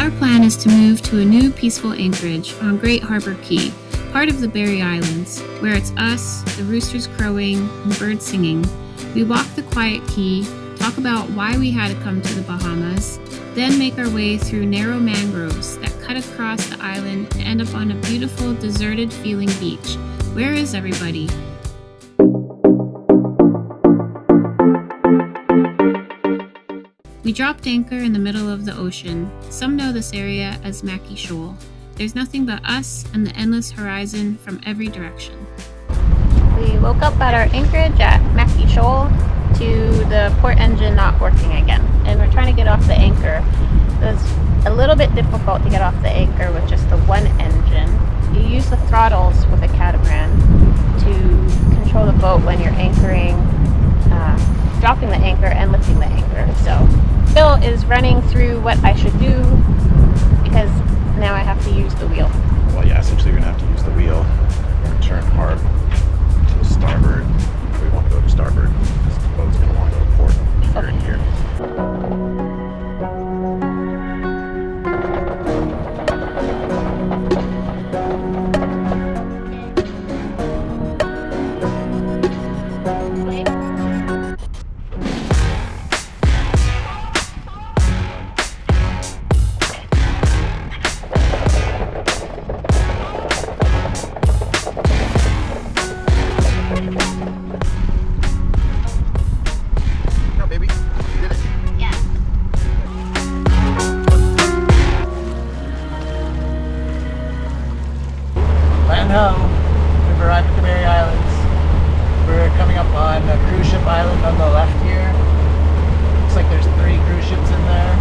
Our plan is to move to a new peaceful anchorage on Great Harbour Key, part of the Berry Islands, where it's us, the roosters crowing, and birds singing. We walk the quiet quay, talk about why we had to come to the Bahamas, then make our way through narrow mangroves that cut across the island to end up on a beautiful, deserted-feeling beach. Where is everybody? We dropped anchor in the middle of the ocean. Some know this area as Mackie Shoal. There's nothing but us and the endless horizon from every direction. We woke up at our anchorage at Mackie Shoal to the port engine not working again, and we're trying to get off the anchor. It's a little bit difficult to get off the anchor with just the one engine. You use the throttles with a catamaran to control the boat when you're anchoring, dropping the anchor and lifting the anchor. So Bill is running through what I should do because now I have to use the wheel. Well, yeah, essentially you're going to have to use the wheel and turn hard to the starboard. We want to go to starboard because the boat's going to want to go to port if you're in here. Home. We've arrived at the Berry Islands. We're coming up on a cruise ship island on the left here. Looks like there's 3 cruise ships in there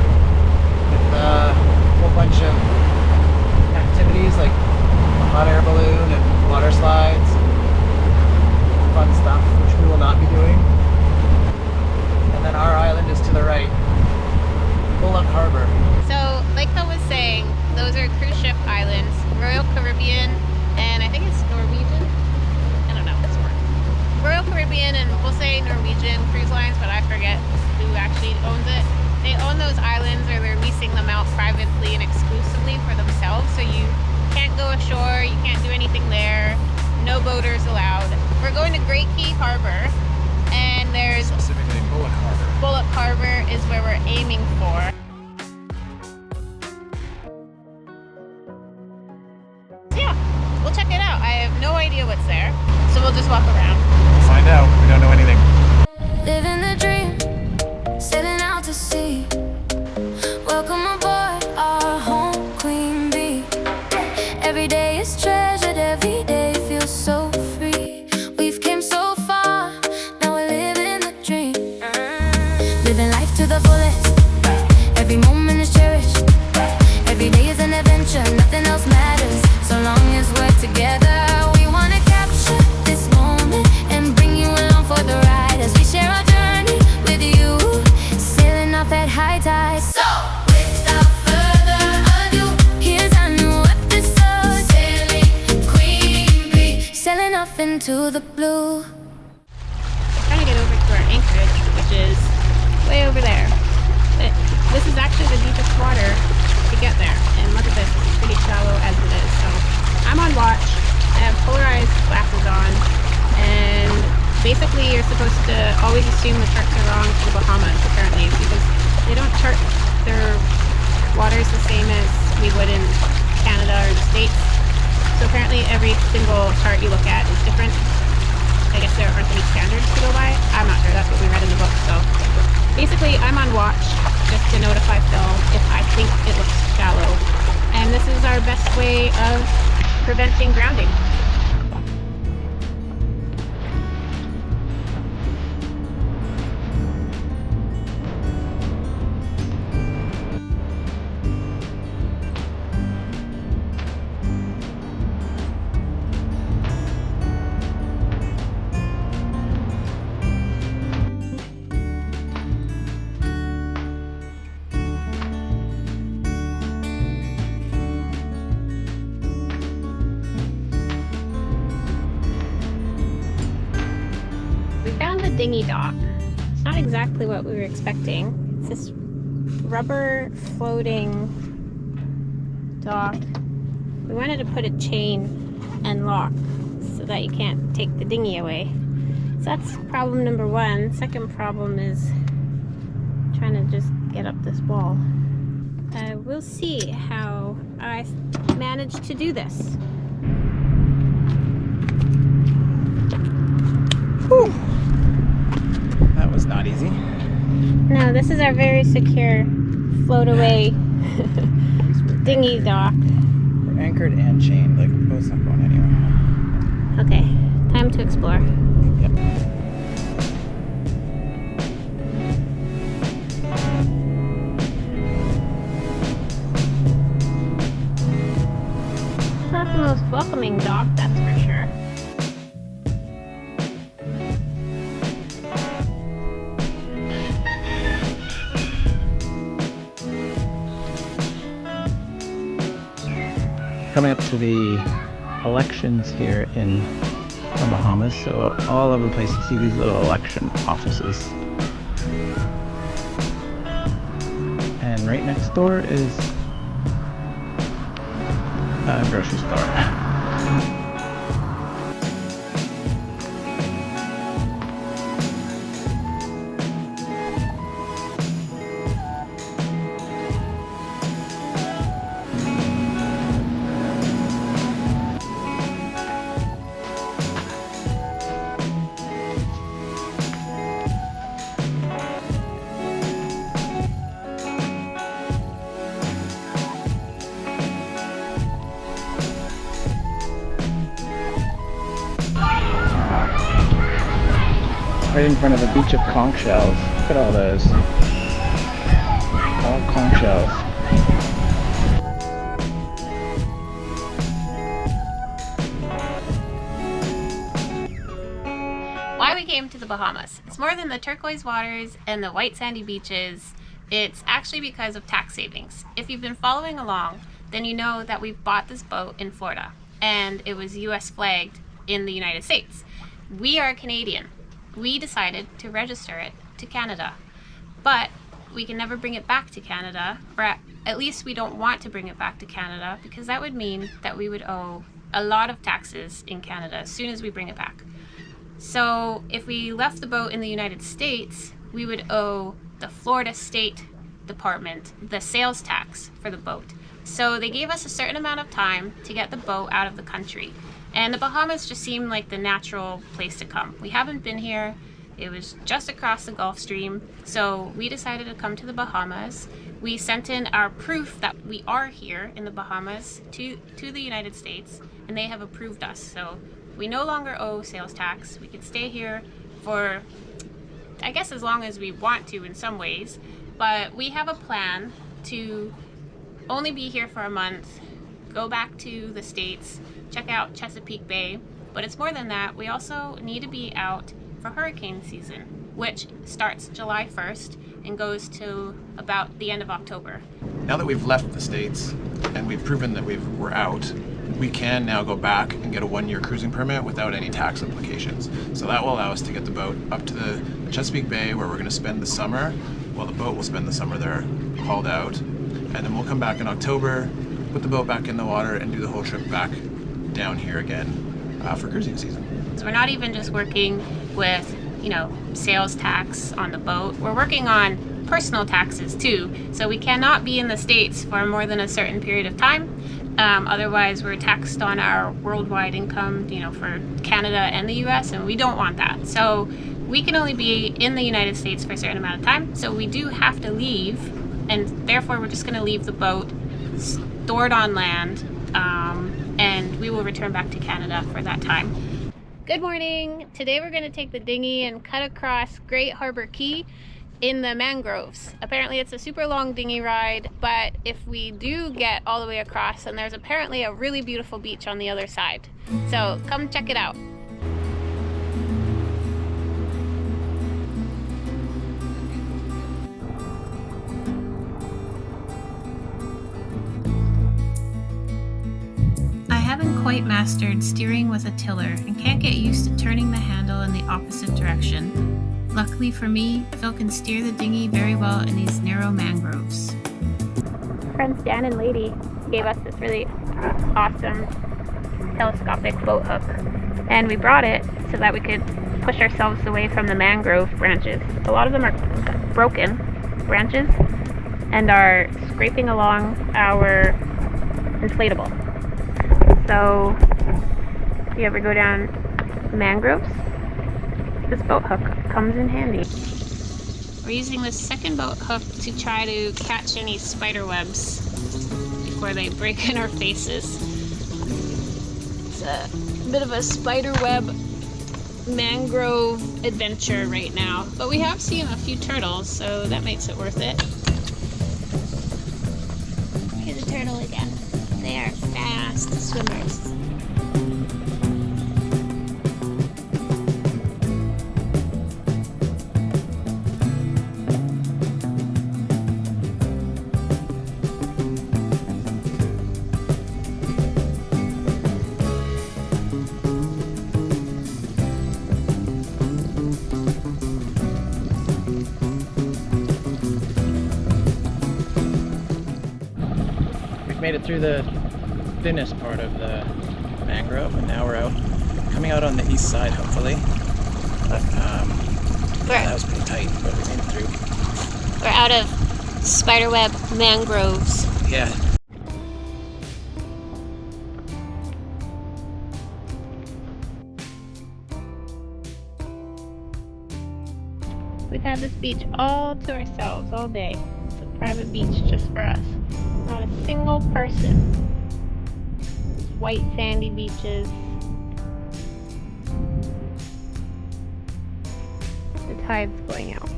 with a whole bunch of activities like a hot air balloon and water slides. Fun stuff, which we will not be doing. And then our island is to the right, Bullock Harbour. So, like I was saying, those are cruise ship islands, Royal Caribbean, and I think it's Norwegian. I don't know. It's Royal Caribbean, and we'll say Norwegian Cruise Lines, but I forget who actually owns it. They own those islands, or they're leasing them out privately and exclusively for themselves. So you can't go ashore, you can't do anything there. No boaters allowed. We're going to Great Key Harbour, and there's Specifically Bullock Harbour. Bullock Harbour is where we're aiming for. We'll check it out. I have no idea what's there, so we'll just walk around. We'll find out. We don't know anything. Living the dream, sailing out to sea. Welcome aboard our home queen bee. Every day is treasured, every day feels so free. We've came so far, now we're living the dream. Living life to the fullest, every moment is cherished. Every day is an adventure, nothing else matters. So long as we're together, we want to capture this moment and bring you along for the ride as we share our journey with you, sailing off at high tide. So, without further ado, here's our new episode. Sailing Queen Bee, sailing off into the blue. We're trying to get over to our anchorage, which is way over there. But this is actually the deepest water to get there, and look at this, it's pretty shallow as it is. So I'm on watch, I have polarized glasses on, and basically you're supposed to always assume the charts are wrong for the Bahamas apparently, because they don't chart their waters the same as we would in Canada or the States. So apparently every single chart you look at is different. I guess there aren't any standards to go by. I'm not sure, that's what we read in the book. So basically I'm on watch just to notify Phil if I think it looks shallow. And this is our best way of preventing grounding. Dinghy dock. It's not exactly what we were expecting. It's this rubber floating dock. We wanted to put a chain and lock so that you can't take the dinghy away. So that's problem number one. Second problem is trying to just get up this wall. We'll see how I manage to do this. Whew. That was not easy. No, this is our very secure float away dinghy dock. We're anchored and chained, like we're both not going anywhere. Okay, time to explore. Yep. Not the most welcoming dock, that's for sure. Coming up to the elections here in the Bahamas, so all over the place you see these little election offices. And right next door is a grocery store. Right in front of a beach of conch shells. Look at all those. All conch shells. Why we came to the Bahamas. It's more than the turquoise waters and the white sandy beaches. It's actually because of tax savings. If you've been following along, then you know that we bought this boat in Florida and it was US flagged in the United States. We are Canadian. We decided to register it to Canada, but we can never bring it back to Canada, or at least we don't want to bring it back to Canada, because that would mean that we would owe a lot of taxes in Canada as soon as we bring it back. So if we left the boat in the United States, we would owe the Florida State Department the sales tax for the boat. So they gave us a certain amount of time to get the boat out of the country. And the Bahamas just seemed like the natural place to come. We haven't been here. It was just across the Gulf Stream. So we decided to come to the Bahamas. We sent in our proof that we are here in the Bahamas to the United States, and they have approved us. So we no longer owe sales tax. We can stay here for, I guess, as long as we want to in some ways. But we have a plan to only be here for a month, go back to the States, check out Chesapeake Bay, but it's more than that. We also need to be out for hurricane season, which starts July 1st and goes to about the end of October. Now that we've left the States and we've proven that we're out, we can now go back and get a 1-year cruising permit without any tax implications. So that will allow us to get the boat up to the Chesapeake Bay, where we're going to spend the summer. Well, the boat will spend the summer there, hauled out, and then we'll come back in October, put the boat back in the water, and do the whole trip back down here again for cruising season. So we're not even just working with, sales tax on the boat. We're working on personal taxes too. So we cannot be in the States for more than a certain period of time. Otherwise, we're taxed on our worldwide income, for Canada and the US, and we don't want that. So we can only be in the United States for a certain amount of time. So we do have to leave, and therefore we're just going to leave the boat stored on land, and we will return back to Canada for that time. Good morning. Today we're going to take the dinghy and cut across Great Harbour Key in the mangroves. Apparently it's a super long dinghy ride, but if we do get all the way across, then there's apparently a really beautiful beach on the other side. So come check it out. I haven't quite mastered steering with a tiller and can't get used to turning the handle in the opposite direction. Luckily for me, Phil can steer the dinghy very well in these narrow mangroves. friends Dan and Lady gave us this really awesome telescopic boat hook, and we brought it so that we could push ourselves away from the mangrove branches. A lot of them are broken branches and are scraping along our inflatable. So if you ever go down mangroves, this boat hook comes in handy. We're using this second boat hook to try to catch any spider webs before they break in our faces. It's a bit of a spider web mangrove adventure right now, but we have seen a few turtles, so that makes it worth it. Here's a turtle again. They are fast swimmers. Made it through the thinnest part of the mangrove, and now we're out, coming out on the east side, hopefully. But that was pretty tight, but we made it through. We're out of spiderweb mangroves. Yeah. We've had this beach all to ourselves all day. It's a private beach just for us. Not a single person. White sandy beaches. The tide's going out.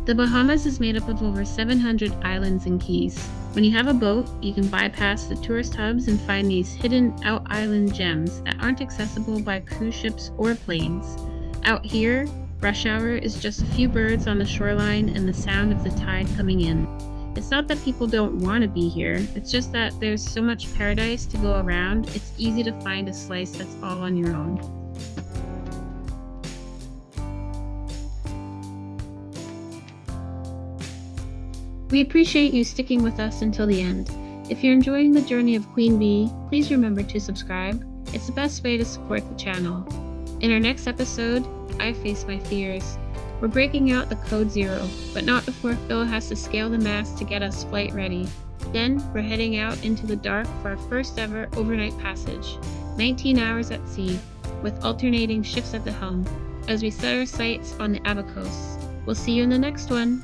The Bahamas is made up of over 700 islands and keys. When you have a boat, you can bypass the tourist hubs and find these hidden out-island gems that aren't accessible by cruise ships or planes. Out here, rush hour is just a few birds on the shoreline and the sound of the tide coming in. It's not that people don't want to be here, it's just that there's so much paradise to go around, it's easy to find a slice that's all on your own. We appreciate you sticking with us until the end. If you're enjoying the journey of Queen Bee, please remember to subscribe. It's the best way to support the channel. In our next episode, I face my fears. We're breaking out the Code Zero, but not before Phil has to scale the mast to get us flight ready. Then we're heading out into the dark for our first ever overnight passage, 19 hours at sea, with alternating shifts at the helm, as we set our sights on the Abacos. We'll see you in the next one.